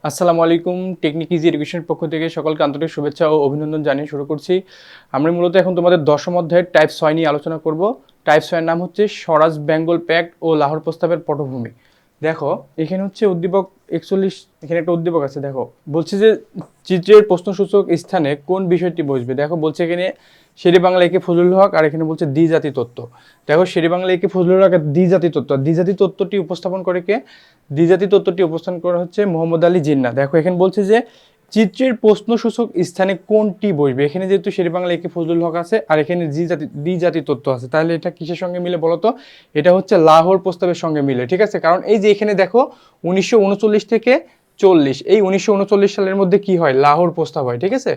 আসসালামু আলাইকুম। Technique easy এডুকেশনের পক্ষ থেকে সকলকে আন্তরিক শুভেচ্ছা ও অভিনন্দন জানিয়ে শুরু করছি। আমরা মূলত এখন তোমাদের দশম অধ্যায়ের টাইপ 6 নিয়ে আলোচনা করব। টাইপ 6 এর নাম হচ্ছে স্বরাজ বেঙ্গল প্যাক্ট ও লাহোর প্রস্তাবের পটভূমি। দেখো এখানে হচ্ছে উদ্দীপক 41, এখানে একটা উদ্দীপক আছে। দেখো বলছে যে চিত্রের প্রশ্নসূচক স্থানে কোন বিষয়টি বসবে। দেখো বলছে এখানে শেরে বাংলা একে ফজলুল হক, আর এখানে বলছে দ্বিজাতি তত্ত্ব। দেখো শেরে বাংলা একে ফজলুল হক আর দ্বিজাতি তত্ত্ব, দ্বিজাতি তত্ত্বটি উপস্থাপন করে কে? দ্বিজাতি তত্ত্বটি উপস্থাপন করা হচ্ছে মোহাম্মদ আলী জিন্নাহ। দেখো এখানে বলছে যে চিত্রের প্রশ্নসূচক স্থানে কোনটি বসবে। এখানে যেহেতু শেরে বাংলা একে ফজলুল হক আছে আর এখানে দ্বিজাতি তত্ত্ব আছে, তাহলে এটা কিসের সঙ্গে মিলে বলতো? এটা হচ্ছে লাহোর প্রস্তাবের সঙ্গে মিলে। ঠিক আছে, কারণ এই যে এখানে দেখো 1939 থেকে 40, এই 1939 সালের মধ্যে কি হয়? লাহোর প্রস্তাব হয়। ঠিক আছে,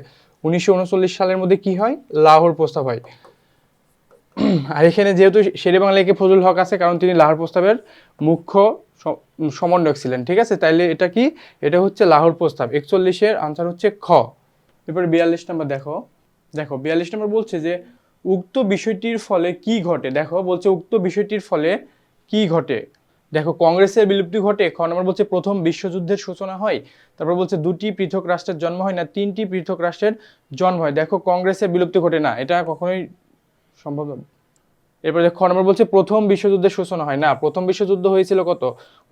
1939 সালের মধ্যে কি হয়? লাহোর প্রস্তাব হয়। আর এখানে যেহেতু শেরে বাংলা একে ফজলুল হক আছে, কারণ তিনি লাহোর প্রস্তাবের মুখ্য সমন্বয়ক ছিলেন। ঠিক আছে, তাইলে এটা কি? এটা হচ্ছে লাহোর প্রস্তাব। 41-এর আনসার হচ্ছে খ। এরপরে 42 নম্বর দেখো। দেখো 42 নম্বর বলছে যে উক্ত বিষয়টির ফলে কি ঘটে। দেখো বলছে উক্ত বিষয়টির ফলে কি ঘটে। দেখো কংগ্রেসের বিলুপ্তি ঘটে। খ নম্বর বলছে প্রথম বিশ্বযুদ্ধের সূচনা হয়। তারপর বলছে দুটি পৃথক রাষ্ট্রের জন্ম হয়, না তিনটি পৃথক রাষ্ট্রের জন্ম হয়। দেখো কংগ্রেসের বিলুপ্তি ঘটে না, এটা কখনোই সম্ভব না। এরপরে খ নম্বর বলছে প্রথম বিশ্বযুদ্ধের সূচনা হয় না, প্রথম বিশ্বযুদ্ধ হয়েছিল কত?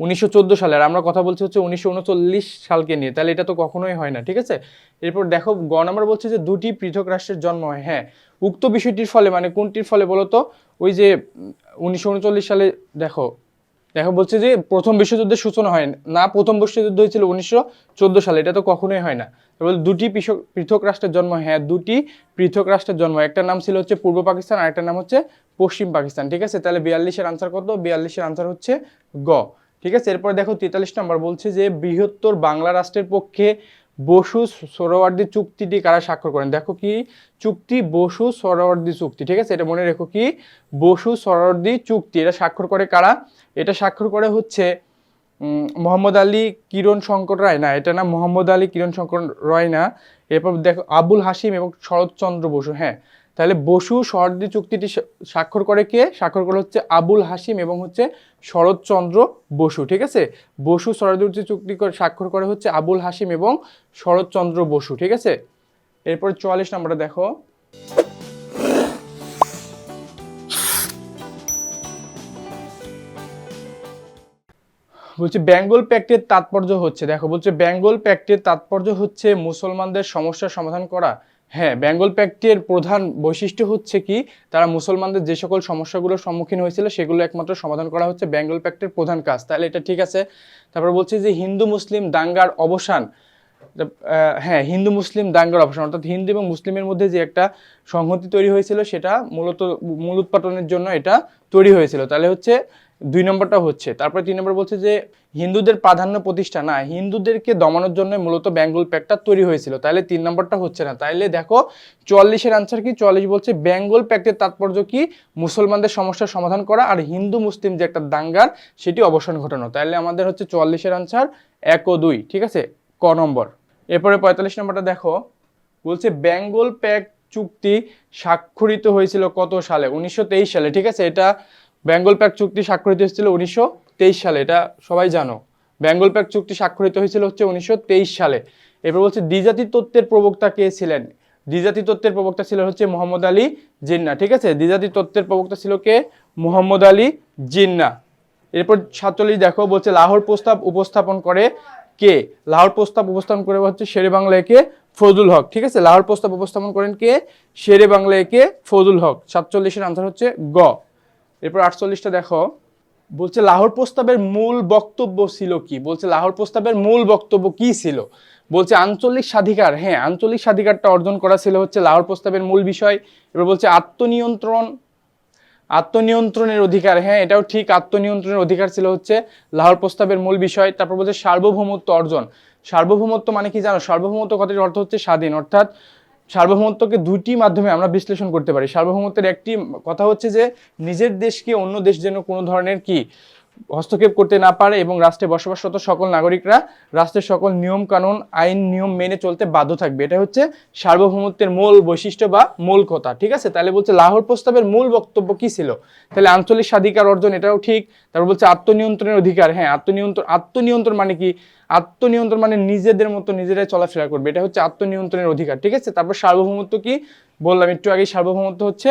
1914 সালে, আর আমরা কথা বলছি হচ্ছে 1939 সালকে নিয়ে, তাহলে এটা তো কখনোই হয় না। ঠিক আছে, এরপর দেখো গ নম্বর বলছে যে দুটি পৃথক রাষ্ট্রের জন্ম হয়। হ্যাঁ, উক্ত বিষয়টির ফলে মানে কোনটির ফলে বলতো? ওই যে 1939 সালে দেখো দেখো বলছে যে প্রথম বিশ্বযুদ্ধের সূচনা হয় না, প্রথম বিশ্বযুদ্ধ হয়েছিল 1914 সালে, এটা তো কখনোই হয় না। তারপর দুটি পৃথক রাষ্ট্রের জন্ম। হ্যাঁ, দুটি পৃথক রাষ্ট্রের জন্ম, একটা নাম ছিল হচ্ছে পূর্ব পাকিস্তান আর একটা নাম হচ্ছে পশ্চিম পাকিস্তান। ঠিক আছে, তাহলে 42-এর আনসার কত? 42-এর আনসার হচ্ছে গ। ঠিক আছে, এরপর দেখো 43 নম্বর বলছে যে বৃহত্তর বাংলা রাষ্ট্রের পক্ষে বসু সোহরাওয়ার্দী চুক্তিটি কারা স্বাক্ষর করেন। দেখো কি চুক্তি? বসু সোহরাওয়ার্দী চুক্তি। ঠিক আছে, এটা মনে রেখো কি বসু সোহরাওয়ার্দী চুক্তি, এটা স্বাক্ষর করে কারা? এটা স্বাক্ষর করে হচ্ছে মোহাম্মদ আলী কিরণ শঙ্কর রায়। না, এটা না, মোহাম্মদ আলী কিরণ শঙ্কর রায় না। এরপর দেখো আবুল হাসিম এবং শরৎচন্দ্র বসু। হ্যাঁ, তাহলে বসু সোহরাওয়ার্দী চুক্তিটি স্বাক্ষর করে কে? স্বাক্ষর করে হচ্ছে আবুল হাসিম এবং হচ্ছে শরৎচন্দ্র বসু। ঠিক আছে, বসু সোহরাওয়ার্দী চুক্তি স্বাক্ষর করে হচ্ছে আবুল হাসিম এবং শরৎচন্দ্র বসু। ঠিক আছে, এরপর 44 নম্বরে দেখো। বলছে বেঙ্গল প্যাক্টের তাৎপর্য হচ্ছে। দেখো বলছে বেঙ্গল প্যাক্টের তাৎপর্য হচ্ছে মুসলমানদের সমস্যার সমাধান করা। হ্যাঁ, বেঙ্গল প্যাক্টের প্রধান বৈশিষ্ট্য হচ্ছে কি? তারা মুসলমানদের যে সকল সমস্যাগুলোর সম্মুখীন হয়েছিল সেগুলো একমাত্র সমাধান করা হচ্ছে বেঙ্গল প্যাক্টের প্রধান কাজ। তাহলে এটা ঠিক আছে। তারপর বলছে যে হিন্দু মুসলিম দাঙ্গার অবসান। হ্যাঁ, হিন্দু মুসলিম দাঙ্গার অবসান, অর্থাৎ হিন্দু এবং মুসলিমের মধ্যে যে একটা সংহতি তৈরি হয়েছিল সেটা মূলত মূল উৎপাদনের জন্য এটা তৈরি হয়েছিল। তাহলে হচ্ছে 2 নম্বরটা হচ্ছে। তারপরে 3 নম্বর বলছে যে হিন্দুদের প্রাধান্য প্রতিষ্ঠা। না, হিন্দুদেরকে দমানোর জন্য মূলত বেঙ্গল প্যাক্টটা তৈরি হয়েছিল, তাহলে 3 নম্বরটা হচ্ছে না। তাইলে দেখো 44-এর আনসার কি? 44 বলছে বেঙ্গল প্যাক্টের তাৎপর্য কি? মুসলমানদের সমস্যার সমাধান করা আর হিন্দু মুসলিম যে একটা দাঙ্গার সেটি অবসান ঘটানো। তাইলে আমাদের হচ্ছে 44-এর আনসার 1 ও 2। ঠিক আছে, ক নম্বর। এরপরে 45 নম্বরটা দেখো। বলছে বেঙ্গল প্যাক্ট চুক্তি স্বাক্ষরিত হয়েছিল কত সালে? 1923 সালে। ঠিক আছে, এটা বেঙ্গল প্যাক্ট চুক্তি স্বাক্ষরিত হয়েছিল 1923 সালে, এটা সবাই জানো। বেঙ্গল প্যাক্ট চুক্তি স্বাক্ষরিত হয়েছিল হচ্ছে 1923 সালে। এরপর বলছে দ্বিজাতি তত্ত্বের প্রবক্তা কে ছিলেন? দ্বিজাতি তত্ত্বের প্রবক্তা ছিল হচ্ছে মোহাম্মদ আলী জিন্নাহ। ঠিক আছে, দ্বিজাতি তত্ত্বের প্রবক্তা ছিল কে? মোহাম্মদ আলী জিন্নাহ। এরপর 47 দেখো। বলছে লাহোর প্রস্তাব উপস্থাপন করে কে? লাহোর প্রস্তাব উপস্থাপন করে হচ্ছে শেরে বাংলা একে ফজলুল হক। ঠিক আছে, লাহোর প্রস্তাব উপস্থাপন করেন কে? শেরে বাংলা একে ফজলুল হক। 47-এর আনসার হচ্ছে গ। এরপর 48টা দেখো। বলছে লাহোর প্রস্তাবের মূল বক্তব্য ছিল কি? বলছে লাহোর প্রস্তাবের মূল বক্তব্য কি ছিল? বলছে আঞ্চলিক স্বাধিকার। হ্যাঁ, আঞ্চলিক স্বাধিকারটা অর্জন করা ছিল হচ্ছে লাহোর প্রস্তাবের মূল বিষয়। এবার বলছে আত্মনিয়ন্ত্রণের অধিকার। হ্যাঁ, এটাও ঠিক, আত্মনিয়ন্ত্রণের অধিকার ছিল হচ্ছে লাহোর প্রস্তাবের মূল বিষয়। তারপর বলছে সার্বভৌমত্ব অর্জন। সার্বভৌমত্ব মানে কি জানো? সার্বভৌমত্ব কথাটির অর্থ হচ্ছে স্বাধীন, অর্থাৎ সার্বভৌমত্বকে দুটি মাধ্যমে আমরা বিশ্লেষণ করতে পারি। সার্বভৌমত্বের একটি কথা হচ্ছে যে নিজের দেশকে অন্য দেশ যেন কোনো ধরনের কি হস্তক্ষেপ করতে না পারে এবং রাষ্ট্রে বসবাসরত সকল নাগরিকরা রাষ্ট্রের সকল নিয়ম কানুন আইন নিয়ম মেনে চলতে বাধ্য থাকবে। এটা হচ্ছে সার্বভৌমত্বের মূল বৈশিষ্ট্য বা মূল কথা, ঠিক আছে। তাহলে বলছে লাহোর প্রস্তাবের মূল বক্তব্য কি ছিল, তাহলে আঞ্চলিক স্বাধিকার অর্জন, এটাও ঠিক। তারপর বলছে আত্মনিয়ন্ত্রণের অধিকার, হ্যাঁ আত্মনিয়ন্ত্রণ মানে কি, আত্মনিয়ন্ত্রণ মানে নিজেদের মতো নিজেরাই চলাফেরা করবে, এটা হচ্ছে আত্মনিয়ন্ত্রণের অধিকার, ঠিক আছে। তারপর সার্বভৌমত্ব কি বললাম একটু আগে, সার্বভৌমত্ব হচ্ছে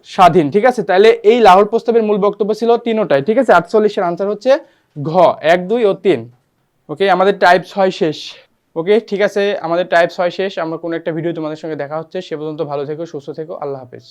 স্বাধীন, ঠিক আছে। তাহলে এই লাহোর প্রস্তাবের মূল বক্তব্য ছিল তিনোটাই, ঠিক আছে। 48-এর আনসার হচ্ছে ঘ, 1, 2 ও 3। ওকে, আমাদের টাইপ 6 শেষ। ওকে, ঠিক আছে, আমাদের টাইপ 6 শেষ। আমরা কোনো একটা ভিডিও তোমাদের সঙ্গে দেখা হচ্ছে, সে পর্যন্ত ভালো থেকো, সুস্থ থেকো, আল্লাহ হাফেজ।